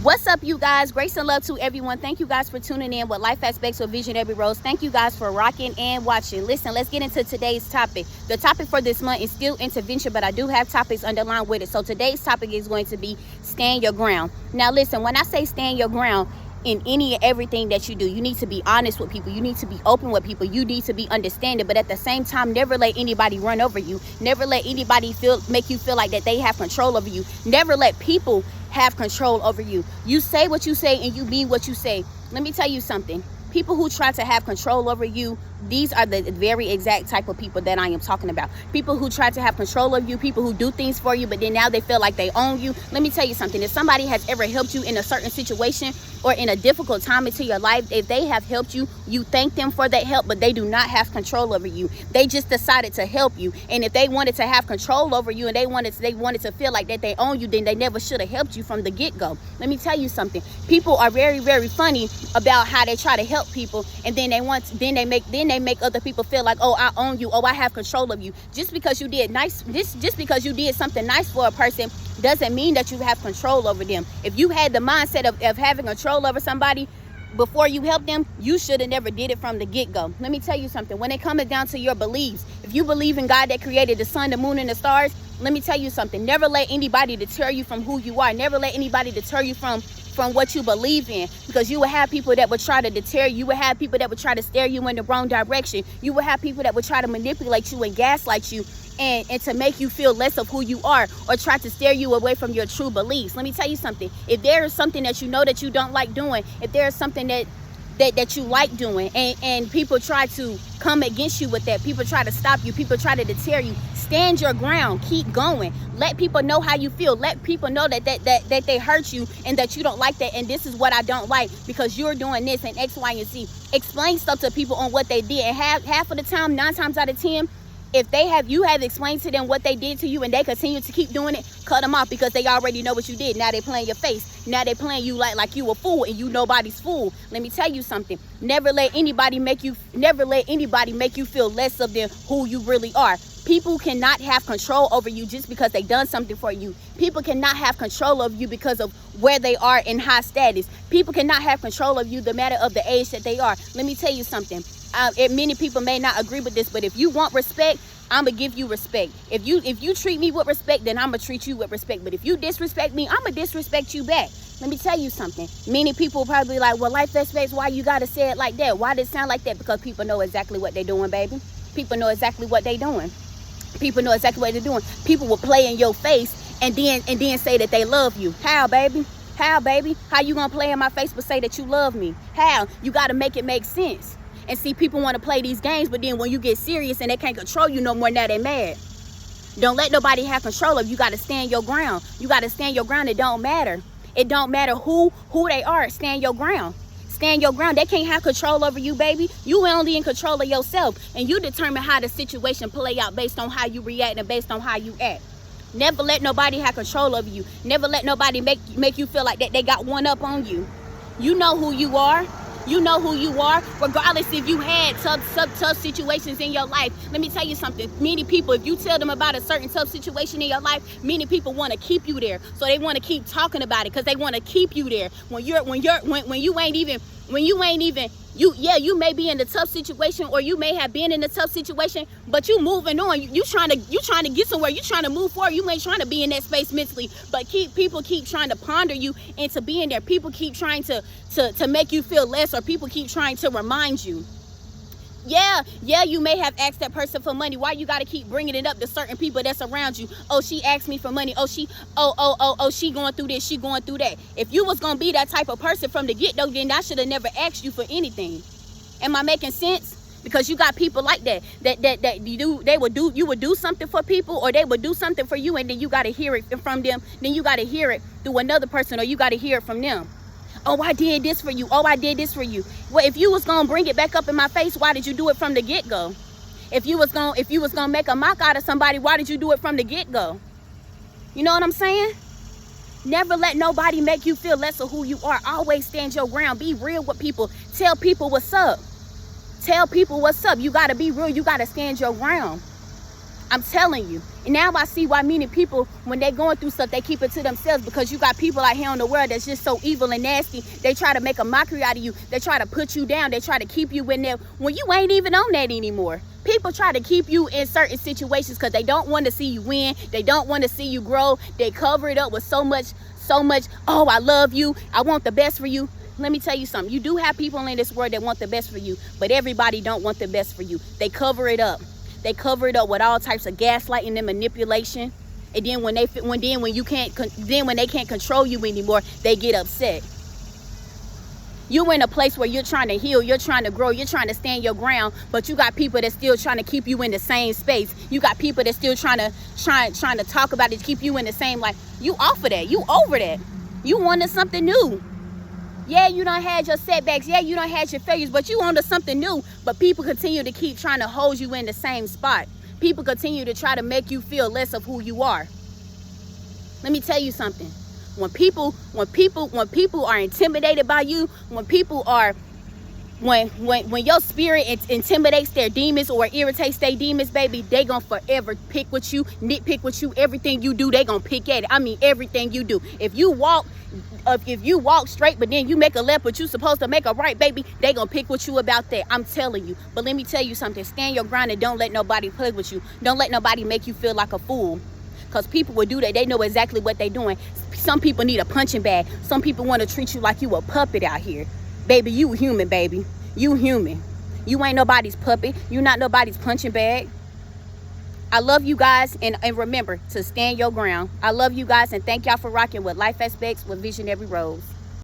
What's up, you guys? Grace and love to everyone. Thank you guys for tuning in with Life Aspects of Visionary Rose. Thank you guys for rocking and watching. Listen, let's get into today's topic. The topic for this month is still intervention, but I do have topics underlined with it. So today's topic is going to be stand your ground. Now listen, when I say stand your ground, in any and everything that you do, you need to be honest with people. You need to be open with people. You need to be understanding, but at the same time, never let anybody run over you. Never let anybody make you feel like that they have control over you. Never let people have control over you. You say what you say and you mean what you say. Let me tell you something. People who try to have control over you, these are the very exact type of people that I am talking about. People who try to have control of you, people who do things for you, but then now they feel like they own you. Let me tell you something. If somebody has ever helped you in a certain situation or in a difficult time into your life, if they have helped you, you thank them for that help, but they do not have control over you. They just decided to help you. And if they wanted to have control over you and they wanted to feel like that they own you, then they never should have helped you from the get-go. Let me tell you something. People are very, very funny about how they try to help people, and then they make other people feel like, oh, I own you, oh, I have control of you. Just because you did something nice for a person doesn't mean that you have control over them. If you had the mindset of having control over somebody before you help them, you should have never did it from the get-go. Let me tell you something. When it comes down to your beliefs, if you believe in God that created the sun, the moon, and the stars, let me tell you something. Never let anybody deter you from who you are. Never let anybody deter you from what you believe in, because you will have people that would try to deter you. You will have people that would try to steer you in the wrong direction. You will have people that would try to manipulate you and gaslight you and to make you feel less of who you are, or try to steer you away from your true beliefs. Let me tell you something. If there is something that you know that you don't like doing, if there is something that you like doing, and people try to come against you with that, people try to stop you, people try to deter you, stand your ground, keep going. Let people know how you feel. Let people know that they hurt you and that you don't like that, and this is what I don't like because you're doing this and X, Y, and Z. Explain stuff to people on what they did, and half of the time, 9 times out of 10, if you have explained to them what they did to you and they continue to keep doing it, cut them off, because they already know what you did. Now they playing your face. Now they playing you like you a fool, and you nobody's fool. Let me tell you something. Never let anybody make you feel less of them who you really are. People cannot have control over you just because they done something for you. People cannot have control of you because of where they are in high status. People cannot have control of you the matter of the age that they are. Let me tell you something. Many people may not agree with this, but if you want respect, I'm gonna give you respect. If you treat me with respect, then I'm gonna treat you with respect. But if you disrespect me, I'm gonna disrespect you back. Let me tell you something. Many people will probably be like, well, Life Aspects, why you gotta say it like that? Why does it sound like that? Because people know exactly what they're doing, baby. People know exactly what they're doing. People know exactly what they're doing. People will play in your face and then say that they love you. How, baby? How, baby? How you gonna play in my face but say that you love me? How? You gotta make it make sense. And see, people want to play these games, but then when you get serious and they can't control you no more, now they mad. Don't let nobody have control of you. You got to stand your ground. You got to stand your ground. It don't matter. It don't matter who they are. Stand your ground. Stand your ground. They can't have control over you, baby. You only in control of yourself, and you determine how the situation play out based on how you react and based on how you act. Never let nobody have control over you. Never let nobody make you feel like that they got one up on you. You know who you are. You know who you are, regardless if you had tough situations in your life. Let me tell you something. Many people, if you tell them about a certain tough situation in your life, many people want to keep you there. So they want to keep talking about it because they want to keep you there. When you ain't even, you may be in a tough situation, or you may have been in a tough situation, but you moving on. You trying to get somewhere. You trying to move forward. You ain't trying to be in that space mentally. But people keep trying to ponder you into being there. People keep trying to make you feel less, or people keep trying to remind you. Yeah, you may have asked that person for money. Why you got to keep bringing it up to certain people that's around you? Oh, she asked me for money. Oh, she going through this. She going through that. If you was going to be that type of person from the get-go, then I should have never asked you for anything. Am I making sense? Because you got people like that you would do something for people, or they would do something for you, and then you got to hear it from them. Then you got to hear it through another person, or you got to hear it from them. Oh, I did this for you. Oh, I did this for you. Well, if you was gonna bring it back up in my face, why did you do it from the get-go? If you was gonna make a mock out of somebody, why did you do it from the get-go? You know what I'm saying? Never let nobody make you feel less of who you are. Always stand your ground. Be real with people. Tell people what's up. Tell people what's up. You gotta be real. You gotta stand your ground. I'm telling you. And now I see why many people, when they're going through stuff, they keep it to themselves, because you got people out here in the world that's just so evil and nasty. They try to make a mockery out of you. They try to put you down. They try to keep you in there when you ain't even on that anymore. People try to keep you in certain situations because they don't want to see you win. They don't want to see you grow. They cover it up with so much, oh, I love you. I want the best for you. Let me tell you something. You do have people in this world that want the best for you, but everybody don't want the best for you. They cover it up. They cover it up with all types of gaslighting and manipulation. And then when they can't control you anymore, they get upset. You're in a place where you're trying to heal, you're trying to grow, you're trying to stand your ground, but you got people that's still trying to keep you in the same space. You got people that's still trying to talk about it, keep you in the same life. You off of that. You over that. You wanted something new. Yeah, you done had your setbacks. Yeah, you done had your failures, but you onto something new. But people continue to keep trying to hold you in the same spot. People continue to try to make you feel less of who you are. Let me tell you something. When people are intimidated by you, when your spirit intimidates their demons or irritates their demons, baby, they gonna forever pick with you, nitpick with you. Everything you do, they gonna pick at it. I mean, everything you do. If you walk straight, but then you make a left, but you supposed to make a right, baby, they gonna pick with you about that. I'm telling you. But let me tell you something. Stand your ground and don't let nobody play with you. Don't let nobody make you feel like a fool. Because people will do that. They know exactly what they're doing. Some people need a punching bag. Some people want to treat you like you a puppet out here. Baby, you human, baby. You human. You ain't nobody's puppet. You not nobody's punching bag. I love you guys, and remember to stand your ground. I love you guys, and thank y'all for rocking with Life Aspects with Visionary Rose.